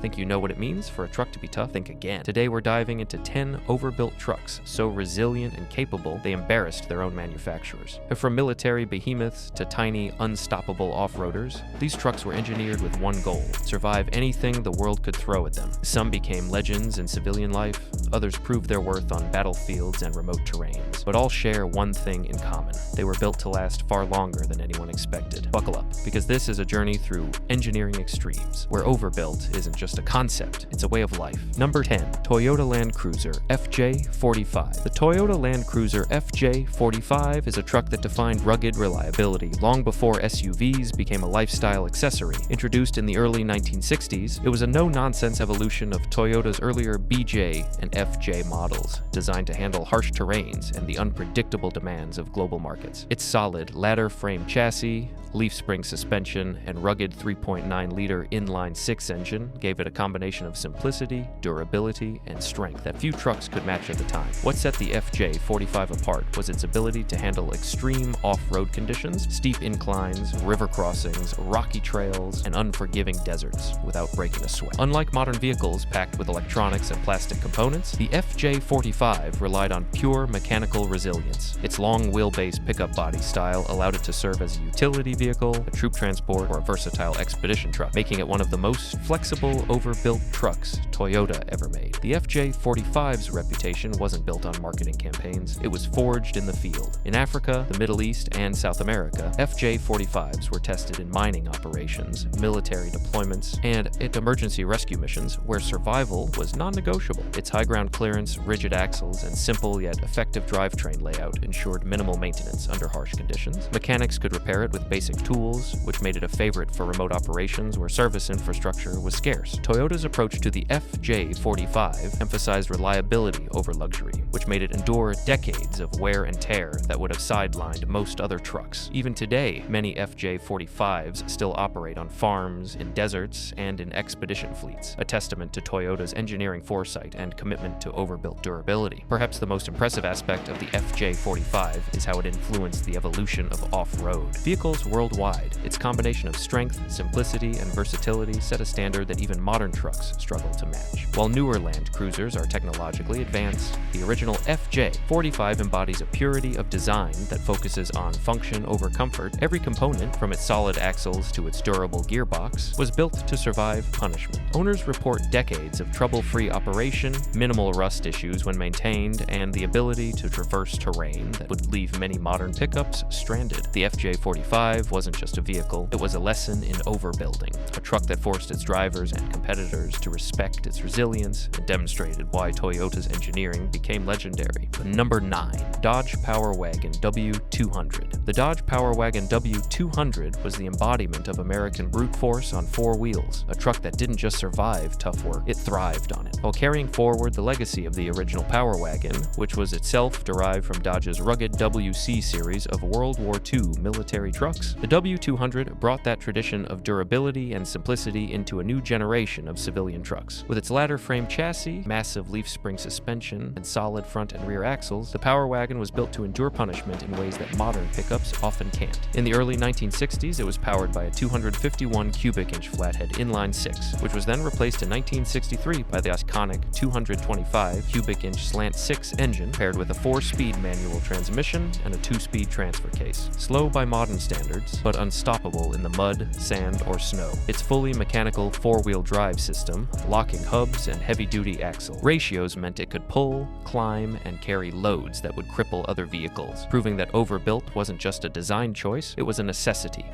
Think you know what it means for a truck to be tough? Think again. Today we're diving into 10 overbuilt trucks so resilient and capable they embarrassed their own manufacturers. From military behemoths to tiny, unstoppable off-roaders, these trucks were engineered with one goal: survive anything the world could throw at them. Some became legends in civilian life, others proved their worth on battlefields and remote terrains. But all share one thing in common: they were built to last far longer than anyone expected. Buckle up, because this is a journey through engineering extremes, where overbuilt isn't just a concept, it's a way of life. Number 10. Toyota Land Cruiser FJ45. The Toyota Land Cruiser FJ45 is a truck that defined rugged reliability long before SUVs became a lifestyle accessory. Introduced in the early 1960s, it was a no-nonsense evolution of Toyota's earlier BJ and FJ models, designed to handle harsh terrains and the unpredictable demands of global markets. Its solid ladder frame chassis, leaf spring suspension, and rugged 3.9-liter inline-six engine gave it a combination of simplicity, durability, and strength that few trucks could match at the time. What set the FJ45 apart was its ability to handle extreme off-road conditions, steep inclines, river crossings, rocky trails, and unforgiving deserts without breaking a sweat. Unlike modern vehicles packed with electronics and plastic components, the FJ45 relied on pure mechanical resilience. Its long wheelbase pickup body style allowed it to serve as a utility vehicle, a troop transport, or a versatile expedition truck, making it one of the most flexible, overbuilt trucks Toyota ever made. The FJ45's reputation wasn't built on marketing campaigns, it was forged in the field. In Africa, the Middle East, and South America, FJ45s were tested in mining operations, military deployments, and at emergency rescue missions where survival was non-negotiable. Its high ground clearance, rigid axles, and simple yet effective drivetrain layout ensured minimal maintenance under harsh conditions. Mechanics could repair it with basic tools, which made it a favorite for remote operations where service infrastructure was scarce. Toyota's approach to the FJ45 emphasized reliability over luxury, which made it endure decades of wear and tear that would have sidelined most other trucks. Even today, many FJ45s still operate on farms, in deserts, and in expedition fleets, a testament to Toyota's engineering foresight and commitment to overbuilt durability. Perhaps the most impressive aspect of the FJ45 is how it influenced the evolution of off-road vehicles worldwide. Its combination of strength, simplicity, and versatility set a standard that even modern trucks struggle to match. While newer Land Cruisers are technologically advanced, the original FJ45 embodies a purity of design that focuses on function over comfort. Every component, from its solid axles to its durable gearbox, was built to survive punishment. Owners report decades of trouble-free operation, minimal rust issues when maintained, and the ability to traverse terrain that would leave many modern pickups stranded. The FJ45 wasn't just a vehicle, it was a lesson in overbuilding, a truck that forced its drivers and competitors to respect its resilience and demonstrated why Toyota's engineering became legendary. Number 9. Dodge Power Wagon W200. The Dodge Power Wagon W200 was the embodiment of American brute force on four wheels, a truck that didn't just survive tough work, it thrived on it. While carrying forward the legacy of the original Power Wagon, which was itself derived from Dodge's rugged WC series of World War II military trucks, the W200 brought that tradition of durability and simplicity into a new generation of civilian trucks. With its ladder frame chassis, massive leaf spring suspension, and solid front and rear axles, the Power Wagon was built to endure punishment in ways that modern pickups often can't. In the early 1960s, it was powered by a 251 cubic inch flathead inline six, which was then replaced in 1963 by the iconic 225 cubic inch slant six engine paired with a 4-speed manual transmission and a 2-speed transfer case. Slow by modern standards, but unstoppable in the mud, sand, or snow. Its fully mechanical 4-wheel drive system, locking hubs, and heavy-duty axle ratios meant it could pull, climb, and carry loads that would cripple other vehicles, proving that overbuilt wasn't just a design choice, it was a necessity.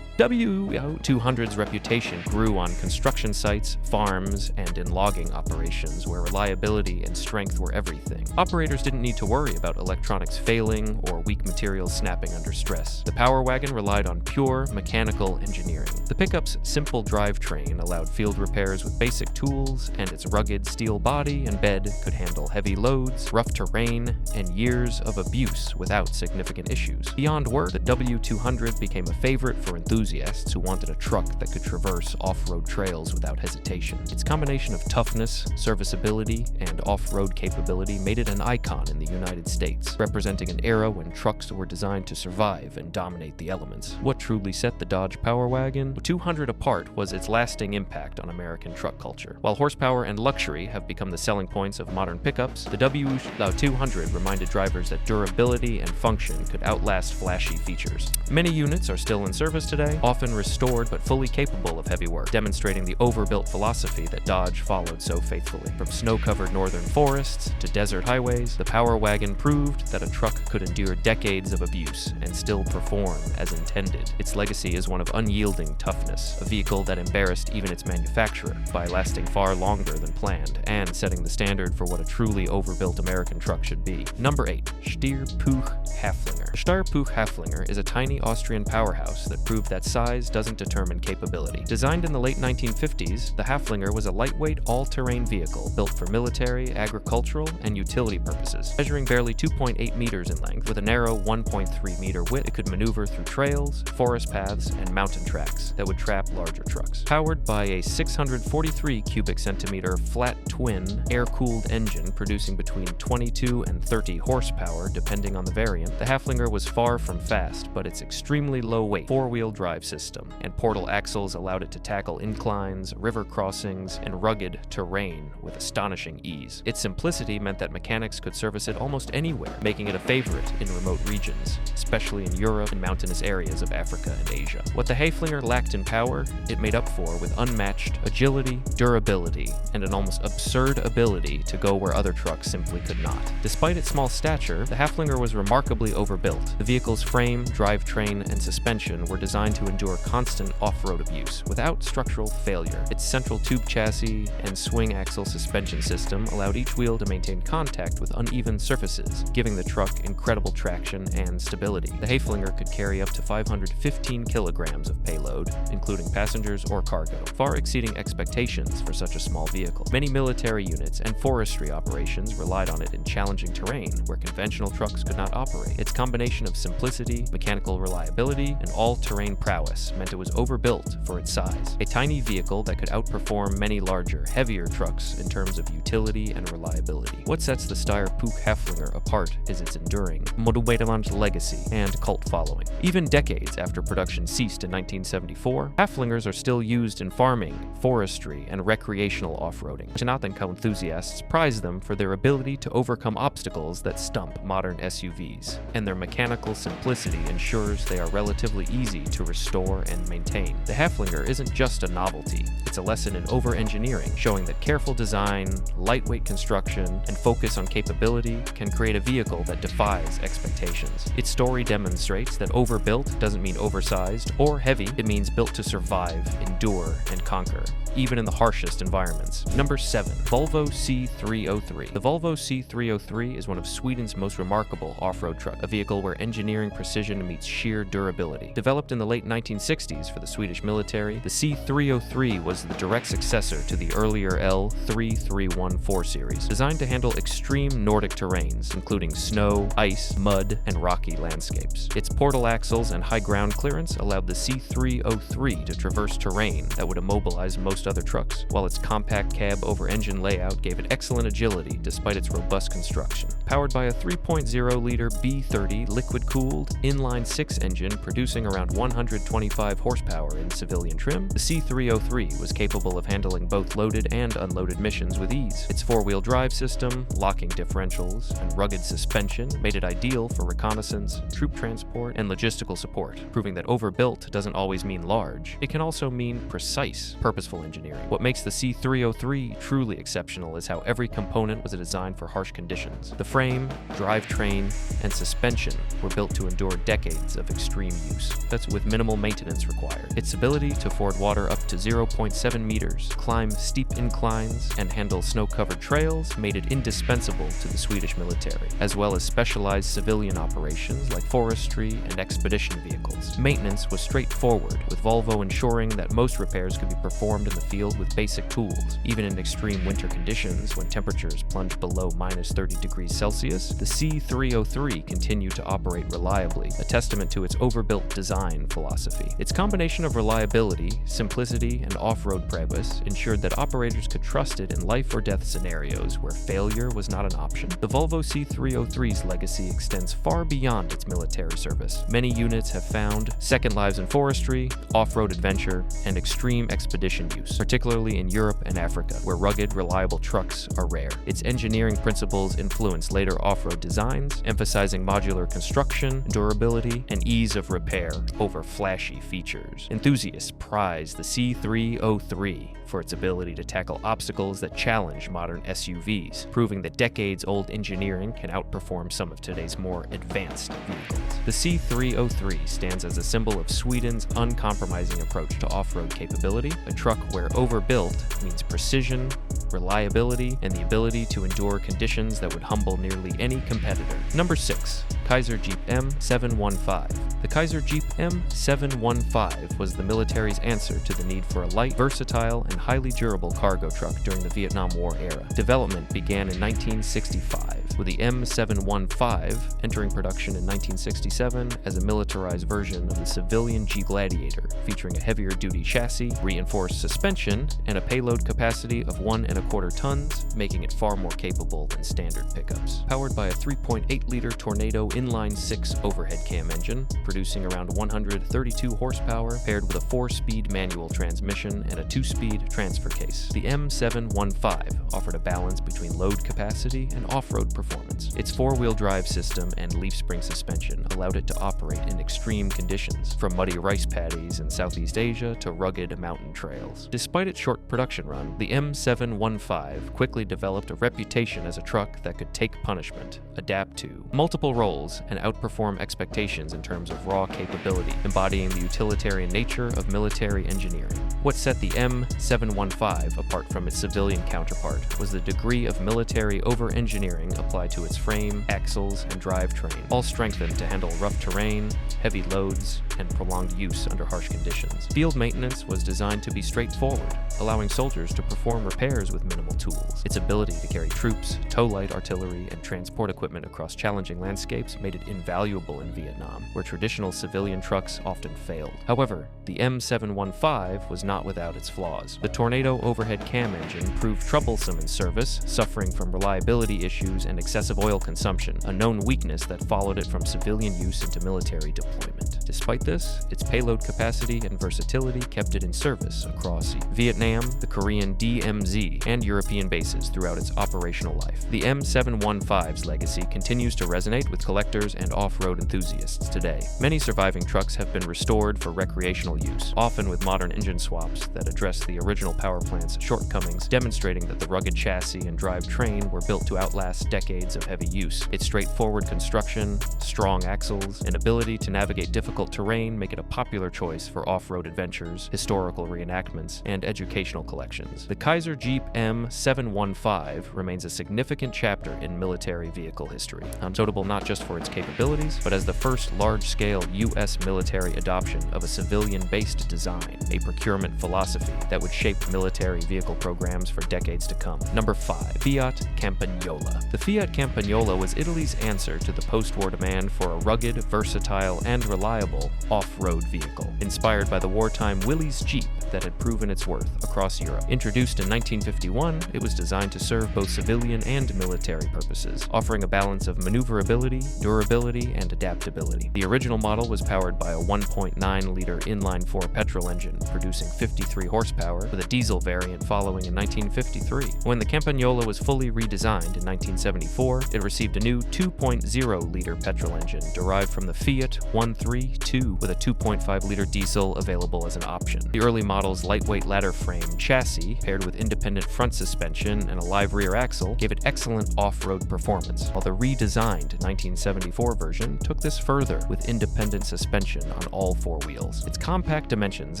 W200's reputation grew on construction sites, farms, and in logging operations where reliability and strength were everything. Operators didn't need to worry about electronics failing or weak materials snapping under stress. The Power Wagon relied on pure mechanical engineering. The pickup's simple drivetrain allowed field repairs with basic tools, and its rugged steel body and bed could handle heavy loads, rough terrain, and years of abuse without significant issues. Beyond work, the W200 became a favorite for enthusiasts enthusiasts who wanted a truck that could traverse off-road trails without hesitation. Its combination of toughness, serviceability, and off-road capability made it an icon in the United States, representing an era when trucks were designed to survive and dominate the elements. What truly set the Dodge Power Wagon? 200 apart was its lasting impact on American truck culture. While horsepower and luxury have become the selling points of modern pickups, the W200 reminded drivers that durability and function could outlast flashy features. Many units are still in service today, often restored but fully capable of heavy work, demonstrating the overbuilt philosophy that Dodge followed so faithfully. From snow-covered northern forests to desert highways, the Power Wagon proved that a truck could endure decades of abuse and still perform as intended. Its legacy is one of unyielding toughness, a vehicle that embarrassed even its manufacturer by lasting far longer than planned and setting the standard for what a truly overbuilt American truck should be. Number 8. Steyr-Puch Haflinger. The Steyr-Puch Haflinger is a tiny Austrian powerhouse that proved that size doesn't determine capability. Designed in the late 1950s, the Haflinger was a lightweight, all-terrain vehicle built for military, agricultural, and utility purposes. Measuring barely 2.8 meters in length, with a narrow 1.3 meter width, it could maneuver through trails, forest paths, and mountain tracks that would trap larger trucks. Powered by a 643 cubic centimeter flat twin, air-cooled engine producing between 22 and 30 horsepower depending on the variant, the Haflinger was far from fast, but its extremely low-weight four-wheel drive system and portal axles allowed it to tackle inclines, river crossings, and rugged terrain with astonishing ease. Its simplicity meant that mechanics could service it almost anywhere, making it a favorite in remote regions, especially in Europe and mountainous areas of Africa and Asia. What the Haflinger lacked in power, it made up for with unmatched agility, durability, and an almost absurd ability to go where other trucks simply could not. Despite its small stature, the Haflinger was remarkably overbuilt. The vehicle's frame, drivetrain, and suspension were designed to endure constant off-road abuse without structural failure. Its central tube chassis and swing axle suspension system allowed each wheel to maintain contact with uneven surfaces, giving the truck incredible traction and stability. The Haflinger could carry up to 515 kilograms of payload, including passengers or cargo, far exceeding expectations for such a small vehicle. Many military units and forestry operations relied on it in challenging terrain where conventional trucks could not operate. Its combination of simplicity, mechanical reliability, and all-terrain prowess meant it was overbuilt for its size. A tiny vehicle that could outperform many larger, heavier trucks in terms of utility and reliability. What sets the Steyr-Puch Haflinger apart is its enduring Monumental legacy and cult following. Even decades after production ceased in 1974, Haflingers are still used in farming, forestry, and recreational off-roading. Chinathanko enthusiasts prize them for their ability to overcome obstacles that stump modern SUVs, and their mechanical simplicity ensures they are relatively easy to restore and maintain. The Haflinger isn't just a novelty, it's a lesson in over-engineering, showing that careful design, lightweight construction, and focus on capability can create a vehicle that defies expectations. Its story demonstrates that overbuilt doesn't mean oversized or heavy, it means built to survive, endure, and conquer, even in the harshest environments. Number 7. Volvo C303. The Volvo C303 is one of Sweden's most remarkable off-road trucks, a vehicle where engineering precision meets sheer durability. Developed in the late 1960s for the Swedish military, the C303 was the direct successor to the earlier L3314 series, designed to handle extreme Nordic terrains, including snow, ice, mud, and rocky landscapes. Its portal axles and high ground clearance allowed the C303 to traverse terrain that would immobilize most other trucks, while its compact cab over engine layout gave it excellent agility despite its robust construction. Powered by a 3.0-liter B30 liquid-cooled inline-6 engine producing around 125 horsepower in civilian trim, the C303 was capable of handling both loaded and unloaded missions with ease. Its four-wheel drive system, locking differentials, and rugged suspension made it ideal for reconnaissance, troop transport, and logistical support, proving that overbuilt doesn't always mean large. It can also mean precise, purposeful engineering. What makes the C303 truly exceptional is how every component was designed for harsh conditions. The frame, drivetrain, and suspension were built to endure decades of extreme use. That's with minimal maintenance required. Its ability to ford water up to 0.7 meters, climb steep inclines, and handle snow-covered trails made it indispensable to the Swedish military, as well as specialized civilian operations like forestry and expedition vehicles. Maintenance was straightforward, with Volvo ensuring that most repairs could be performed in the field with basic tools. Even in extreme winter conditions, when temperatures plunge below -30 degrees Celsius, the C303 continued to operate reliably, a testament to its overbuilt design philosophy. Its combination of reliability, simplicity, and off-road prowess ensured that operators could trust it in life-or-death scenarios where failure was not an option. The Volvo C303's legacy extends far beyond its military service. Many units have found second lives in forestry, off-road adventure, and extreme expedition use, particularly in Europe and Africa, where rugged, reliable trucks are rare. Its engineering principles influenced later off-road designs, emphasizing modular construction, durability, and ease of repair over flashy features. Enthusiasts prize the C303 for its ability to tackle obstacles that challenge modern SUVs, proving that decades-old engineering can outperform some of today's more advanced vehicles. The C303 stands as a symbol of Sweden's uncompromising approach to off-road capability, a truck where overbuilt means precision, reliability, and the ability to endure conditions that would humble nearly any competitor. Number 6. Kaiser Jeep M715. The Kaiser Jeep M715 was the military's answer to the need for a light, versatile, and highly durable cargo truck during the Vietnam War era. Development began in 1965, with the M715 entering production in 1967 as a militarized version of the civilian Jeep Gladiator, featuring a heavier-duty chassis, reinforced suspension, and a payload capacity of 1.25 tons, making it far more capable than standard pickups. Powered by a 3.8-liter Tornado inline-six overhead cam engine, producing around 132 horsepower, paired with a 4-speed manual transmission and a 2-speed transfer case. The M715 offered a balance between load capacity and off-road performance. Its 4-wheel drive system and leaf spring suspension allowed it to operate in extreme conditions, from muddy rice paddies in Southeast Asia to rugged mountain trails. Despite its short production run, the M715 quickly developed a reputation as a truck that could take punishment, adapt to multiple roles, and outperform expectations in terms of raw capability, embodying the utilitarian nature of military engineering. What set the M715 apart from its civilian counterpart was the degree of military over-engineering applied to its frame, axles, and drivetrain, all strengthened to handle rough terrain, heavy loads, and prolonged use under harsh conditions. Field maintenance was designed to be straightforward, allowing soldiers to perform repairs with minimal tools. Its ability to carry troops, tow light artillery, and transport equipment across challenging landscapes made it invaluable in Vietnam, where traditional civilian trucks often failed. However, the M715 was not without its flaws. The Tornado overhead cam engine proved troublesome in service, suffering from reliability issues and excessive oil consumption, a known weakness that followed it from civilian use into military deployment. Despite this, its payload capacity and versatility kept it in service across Vietnam, the Korean DMZ, and European bases throughout its operational life. The M715's legacy continues to resonate with collectors and off-road enthusiasts today. Many surviving trucks have been restored for recreational use, often with modern engine swaps that address the original power plant's shortcomings, demonstrating that the rugged chassis and drivetrain were built to outlast decades of heavy use. Its straightforward construction, strong axles, and ability to navigate difficult terrain make it a popular choice for off-road adventures, historical reenactments, and educational collections. The Kaiser Jeep M715 remains a significant chapter in military vehicle history, notable not just for its capabilities, but as the first large-scale U.S. military adoption of a civilian-based design, a procurement philosophy that would shape military vehicle programs for decades to come. Number 5. Fiat Campagnola. The Fiat Campagnola was Italy's answer to the post-war demand for a rugged, versatile, and reliable off-road vehicle, inspired by the wartime Willys Jeep that had proven its worth across Europe. Introduced in 1951, it was designed to serve both civilian and military purposes, offering a balance of maneuverability, durability, and adaptability. The original model was powered by a 1.9-liter inline-4 petrol engine, producing 53 horsepower, with a diesel variant following in 1953. When the Campagnola was fully redesigned in 1974, it received a new 2.0-liter petrol engine derived from the Fiat 132, with a 2.5-liter diesel available as an option. The early model's lightweight ladder frame chassis, paired with independent front suspension and a live rear axle, gave it excellent off-road performance, while the redesigned 1974 version took this further with independent suspension on all 4 wheels. Its compact dimensions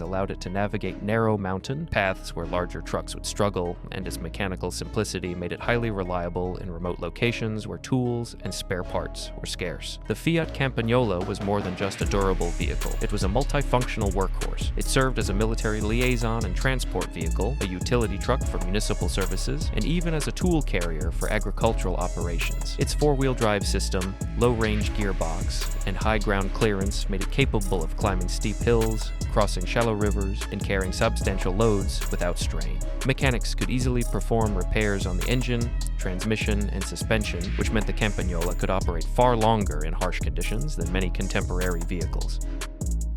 allowed it to navigate narrow mountain paths where larger trucks would struggle, and its mechanical simplicity made it highly reliable in remote locations where tools and spare parts were scarce. The Fiat Campagnola was more than just a durable durable vehicle. It was a multifunctional workhorse. It served as a military liaison and transport vehicle, a utility truck for municipal services, and even as a tool carrier for agricultural operations. Its four-wheel drive system, low-range gearbox, and high ground clearance made it capable of climbing steep hills, crossing shallow rivers, and carrying substantial loads without strain. Mechanics could easily perform repairs on the engine, transmission, and suspension, which meant the Campagnola could operate far longer in harsh conditions than many contemporary vehicles.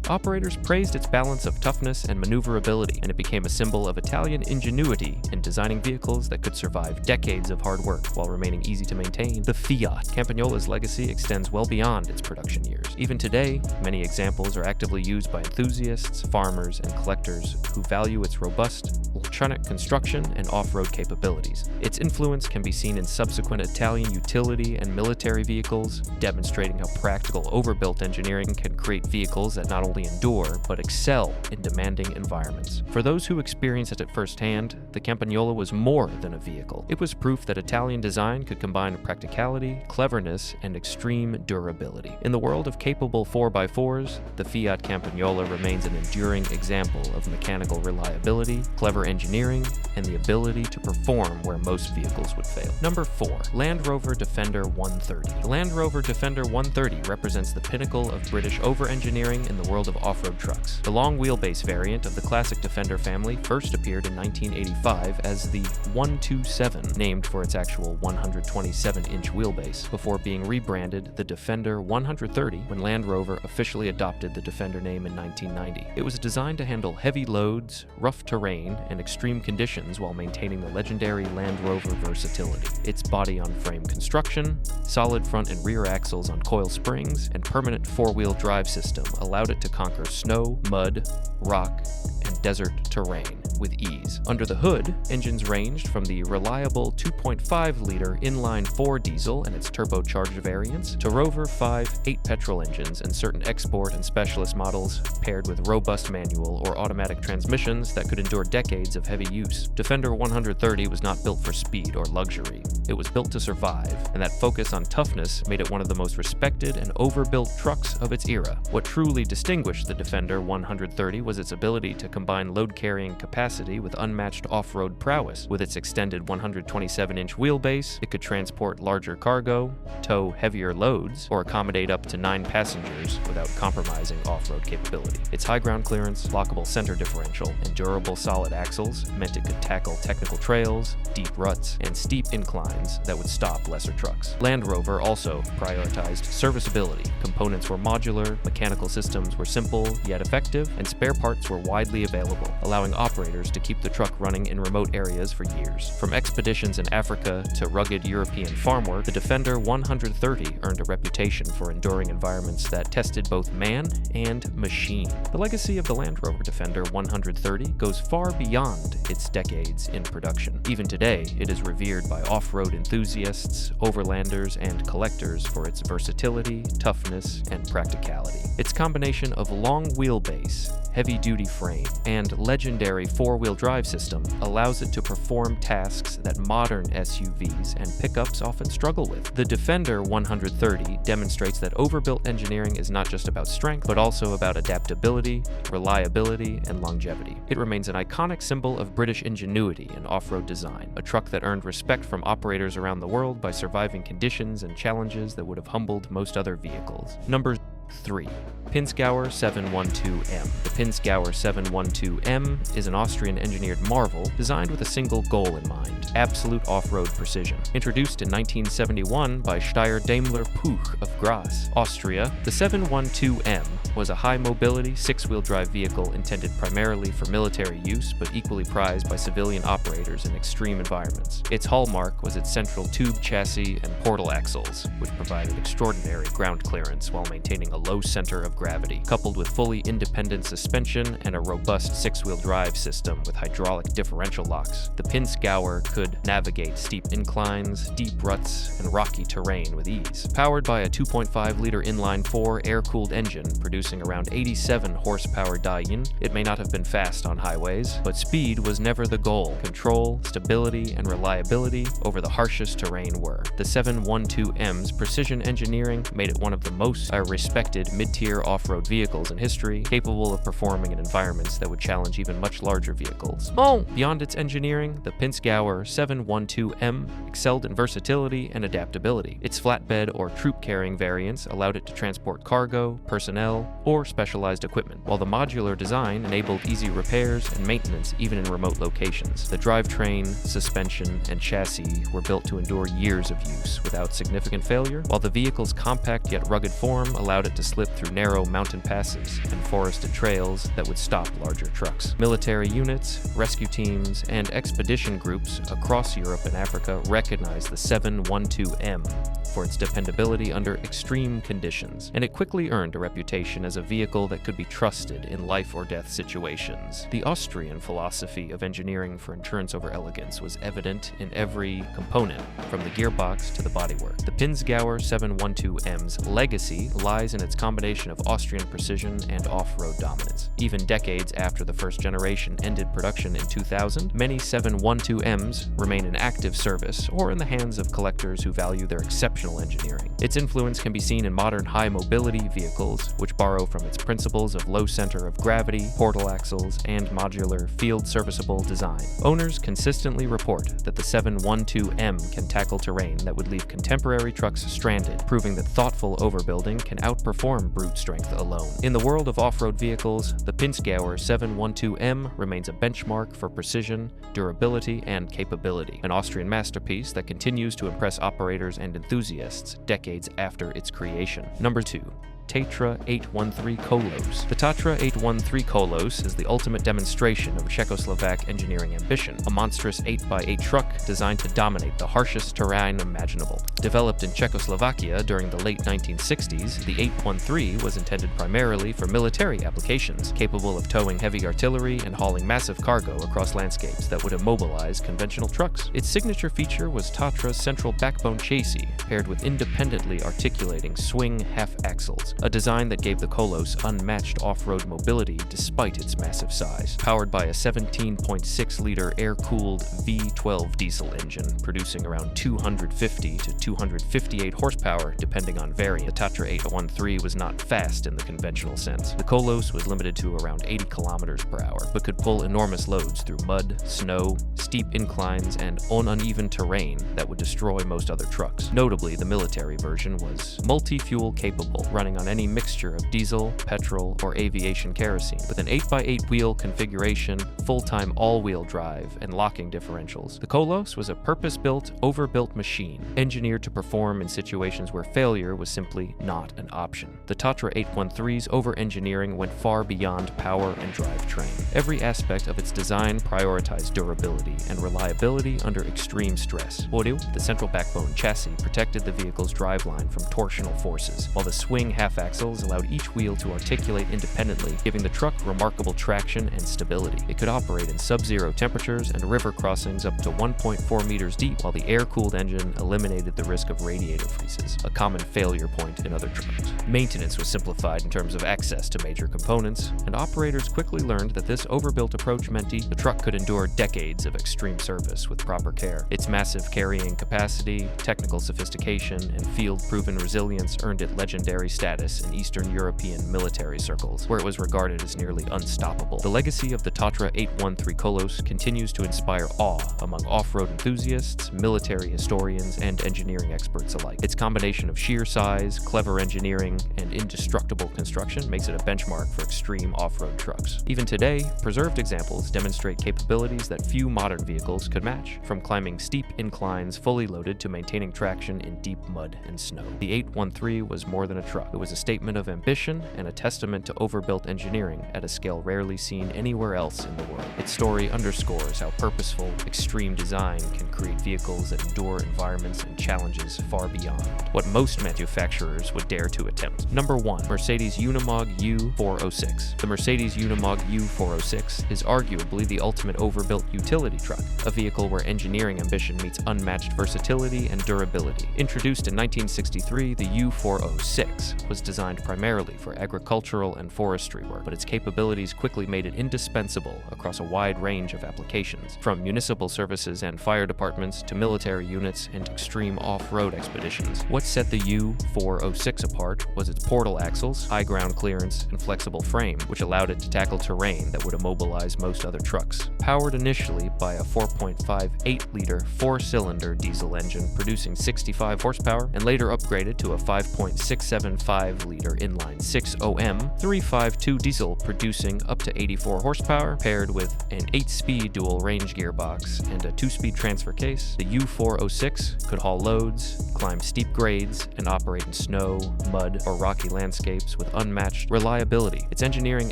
Operators praised its balance of toughness and maneuverability, and it became a symbol of Italian ingenuity in designing vehicles that could survive decades of hard work while remaining easy to maintain. The Fiat Campagnola's legacy extends well beyond its production years. Even today, many examples are actively used by enthusiasts, farmers, and collectors who value its robust, electronic construction and off-road capabilities. Its influence can be seen in subsequent Italian utility and military vehicles, demonstrating how practical overbuilt engineering can create vehicles that not only endure, but excel in demanding environments. For those who experienced it firsthand, the Campagnola was more than a vehicle. It was proof that Italian design could combine practicality, cleverness, and extreme durability. In the world of capable 4x4s, the Fiat Campagnola remains an enduring example of mechanical reliability, clever engineering, and the ability to perform where most vehicles would fail. Number 4. Land Rover Defender 130. The Land Rover Defender 130 represents the pinnacle of British over-engineering in the world of off-road trucks. The long wheelbase variant of the classic Defender family first appeared in 1985 as the 127, named for its actual 127-inch wheelbase, before being rebranded the Defender 130 when Land Rover officially adopted the Defender name in 1990. It was designed to handle heavy loads, rough terrain, and extreme conditions while maintaining the legendary Land Rover versatility. Its body-on-frame construction, solid front and rear axles on coil springs, and permanent four-wheel drive system allowed it to conquer snow, mud, rock, and desert terrain with ease. Under the hood, engines ranged from the reliable 2.5-liter inline-4 diesel and its turbocharged variants to Rover 5 8-petrol engines and certain export and specialist models paired with robust manual or automatic transmissions that could endure decades of heavy use. Defender 130 was not built for speed or luxury. It was built to survive, and that focus on toughness made it one of the most respected and overbuilt trucks of its era. What truly distinguished the Defender 130 was its ability to combine load-carrying capacity with unmatched off-road prowess. With its extended 127-inch wheelbase, it could transport larger cargo, tow heavier loads, or accommodate up to 9 passengers without compromising off-road capability. Its high ground clearance, lockable center differential, and durable solid axles meant it could tackle technical trails, deep ruts, and steep inclines that would stop lesser trucks. Land Rover also prioritized serviceability. Components were modular, mechanical systems were simple yet effective, and spare parts were widely available, allowing operators to keep the truck running in remote areas for years. From expeditions in Africa to rugged European farm work, the Defender 130 earned a reputation for enduring environments that tested both man and machine. The legacy of the Land Rover Defender 130 goes far beyond its decades in production. Even today, it is revered by off-road enthusiasts, overlanders, and collectors for its versatility, toughness, and practicality. Its combination of long wheelbase, heavy-duty frame, and legendary four-wheel drive system allows it to perform tasks that modern SUVs and pickups often struggle with. The Defender 130 demonstrates that overbuilt engineering is not just about strength, but also about adaptability, reliability, and longevity. It remains an iconic symbol of British ingenuity in off-road design, a truck that earned respect from operators around the world by surviving conditions and challenges that would have humbled most other vehicles. Number 3. Pinzgauer 712M. The Pinzgauer 712M is an Austrian engineered marvel designed with a single goal in mind: absolute off-road precision. Introduced in 1971 by Steyr Daimler Puch of Graz, Austria, the 712M was a high-mobility, six-wheel drive vehicle intended primarily for military use, but equally prized by civilian operators in extreme environments. Its hallmark was its central tube chassis and portal axles, which provided extraordinary ground clearance while maintaining a low center of gravity, coupled with fully independent suspension and a robust six-wheel drive system with hydraulic differential locks. The Pinzgauer could navigate steep inclines, deep ruts, and rocky terrain with ease. Powered by a 2.5-liter inline-4 air-cooled engine producing around 87 horsepower Dyson, it may not have been fast on highways, but speed was never the goal. Control, stability, and reliability over the harshest terrain were. The 712M's precision engineering made it one of the most respected selected mid-tier off-road vehicles in history, capable of performing in environments that would challenge even much larger vehicles. Beyond its engineering, the Pinzgauer 712M excelled in versatility and adaptability. Its flatbed or troop-carrying variants allowed it to transport cargo, personnel, or specialized equipment, while the modular design enabled easy repairs and maintenance even in remote locations. The drivetrain, suspension, and chassis were built to endure years of use without significant failure, while the vehicle's compact yet rugged form allowed it to slip through narrow mountain passes and forested trails that would stop larger trucks. Military units, rescue teams, and expedition groups across Europe and Africa recognized the 712M for its dependability under extreme conditions, and it quickly earned a reputation as a vehicle that could be trusted in life-or-death situations. The Austrian philosophy of engineering for endurance over elegance was evident in every component, from the gearbox to the bodywork. The Pinzgauer 712M's legacy lies in its combination of Austrian precision and off-road dominance. Even decades after the first generation ended production in 2000, many 712Ms remain in active service or in the hands of collectors who value their exceptional engineering. Its influence can be seen in modern high-mobility vehicles, which borrow from its principles of low center of gravity, portal axles, and modular, field-serviceable design. Owners consistently report that the 712M can tackle terrain that would leave contemporary trucks stranded, proving that thoughtful overbuilding can outperform brute strength alone. In the world of off-road vehicles, the Pinzgauer 712M remains a benchmark for precision, durability, and capability, an Austrian masterpiece that continues to impress operators and enthusiasts decades after its creation. Number 2. Tatra 813 Kolos. The Tatra 813 Kolos is the ultimate demonstration of Czechoslovak engineering ambition, a monstrous 8x8 truck designed to dominate the harshest terrain imaginable. Developed in Czechoslovakia during the late 1960s, the 813 was intended primarily for military applications, capable of towing heavy artillery and hauling massive cargo across landscapes that would immobilize conventional trucks. Its signature feature was Tatra's central backbone chassis, paired with independently articulating swing half-axles, a design that gave the Kolos unmatched off-road mobility despite its massive size. Powered by a 17.6-liter air-cooled V12 diesel engine, producing around 250 to 258 horsepower depending on variant, the Tatra 813 was not fast in the conventional sense. The Kolos was limited to around 80 kilometers per hour, but could pull enormous loads through mud, snow, steep inclines, and on uneven terrain that would destroy most other trucks. Notably, the military version was multi-fuel capable, running on any mixture of diesel, petrol, or aviation kerosene, with an 8x8 wheel configuration, full-time all-wheel drive, and locking differentials. The Kolos was a purpose-built, overbuilt machine, engineered to perform in situations where failure was simply not an option. The Tatra 813's over-engineering went far beyond power and drivetrain. Every aspect of its design prioritized durability and reliability under extreme stress. The central backbone chassis protected the vehicle's driveline from torsional forces, while the swing half-axles allowed each wheel to articulate independently, giving the truck remarkable traction and stability. It could operate in sub-zero temperatures and river crossings up to 1.4 meters deep, while the air-cooled engine eliminated the risk of radiator freezes, a common failure point in other trucks. Maintenance was simplified in terms of access to major components, and operators quickly learned that this overbuilt approach meant the truck could endure decades of extreme service with proper care. Its massive carrying capacity, technical sophistication, and field-proven resilience earned it legendary status in Eastern European military circles, where it was regarded as nearly unstoppable. The legacy of the Tatra 813 Kolos continues to inspire awe among off-road enthusiasts, military historians, and engineering experts alike. Its combination of sheer size, clever engineering, and indestructible construction makes it a benchmark for extreme off-road trucks. Even today, preserved examples demonstrate capabilities that few modern vehicles could match, from climbing steep inclines fully loaded to maintaining traction in deep mud and snow. The 813 was more than a truck. It was a statement of ambition and a testament to overbuilt engineering at a scale rarely seen anywhere else in the world. Its story underscores how purposeful, extreme design can create vehicles that endure environments and challenges far beyond what most manufacturers would dare to attempt. Number 1. Mercedes Unimog U406. The Mercedes Unimog U406 is arguably the ultimate overbuilt utility truck, a vehicle where engineering ambition meets unmatched versatility and durability. Introduced in 1963, the U406 was was designed primarily for agricultural and forestry work, but its capabilities quickly made it indispensable across a wide range of applications, from municipal services and fire departments to military units and extreme off-road expeditions. What set the U406 apart was its portal axles, high ground clearance, and flexible frame, which allowed it to tackle terrain that would immobilize most other trucks. Powered initially by a 4.58-liter four-cylinder diesel engine producing 65 horsepower, and later upgraded to a 5.675-liter inline 6OM 352 diesel producing up to 84 horsepower, paired with an 8-speed dual range gearbox and a 2-speed transfer case, the U406 could haul loads, climb steep grades, and operate in snow, mud, or rocky landscapes with unmatched reliability. Its engineering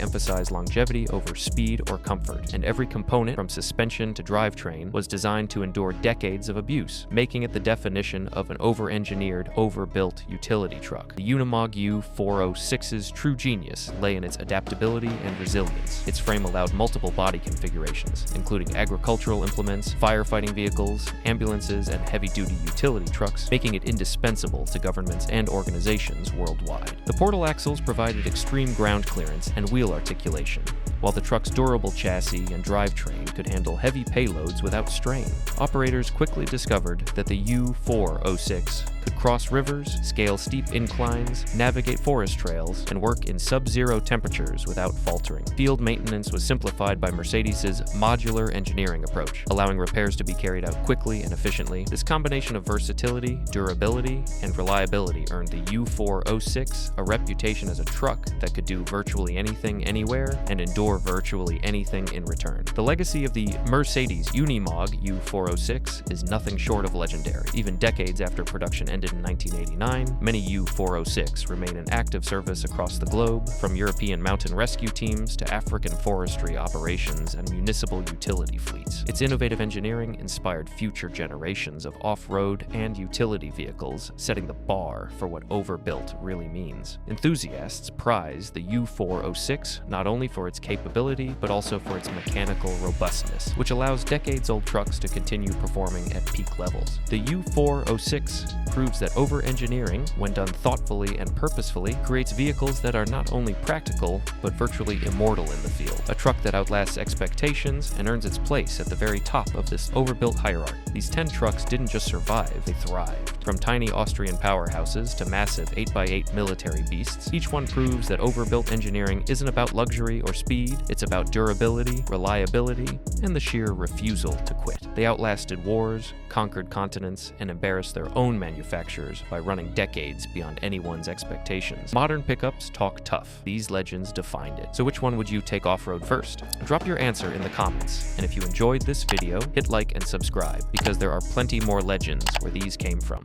emphasized longevity over speed or comfort, and every component, from suspension to drivetrain, was designed to endure decades of abuse, making it the definition of an over-engineered, overbuilt utility truck. The Unimog U406's true genius lay in its adaptability and resilience. Its frame allowed multiple body configurations, including agricultural implements, firefighting vehicles, ambulances, and heavy-duty utility trucks, making it indispensable to governments and organizations worldwide. The portal axles provided extreme ground clearance and wheel articulation, while the truck's durable chassis and drivetrain could handle heavy payloads without strain. Operators quickly discovered that the U406 could cross rivers, scale steep inclines, navigate forest trails, and work in sub-zero temperatures without faltering. Field maintenance was simplified by Mercedes's modular engineering approach, allowing repairs to be carried out quickly and efficiently. This combination of versatility, durability, and reliability earned the U406 a reputation as a truck that could do virtually anything anywhere and endure virtually anything in return. The legacy of the Mercedes Unimog U406 is nothing short of legendary. Even decades after production ended in 1989, many U406 remain in active service across the globe, from European mountain rescue teams to African forestry operations and municipal utility fleets. Its innovative engineering inspired future generations of off-road and utility vehicles, setting the bar for what overbuilt really means. Enthusiasts prize the U406 not only for its capability, but also for its mechanical robustness, which allows decades-old trucks to continue performing at peak levels. The U406 proves that over-engineering, when done thoughtfully and purposefully, creates vehicles that are not only practical, but virtually immortal in the field. A truck that outlasts expectations and earns its place at the very top of this overbuilt hierarchy. These 10 trucks didn't just survive, they thrived. From tiny Austrian powerhouses to massive 8x8 military beasts, each one proves that overbuilt engineering isn't about luxury or speed, it's about durability, reliability, and the sheer refusal to quit. They outlasted wars, conquered continents, and embarrassed their own manufacturers by running decades beyond anyone's expectations. Modern pickups talk tough. These legends defined it. So which one would you take off-road first? Drop your answer in the comments. And if you enjoyed this video, hit like and subscribe, because there are plenty more legends where these came from.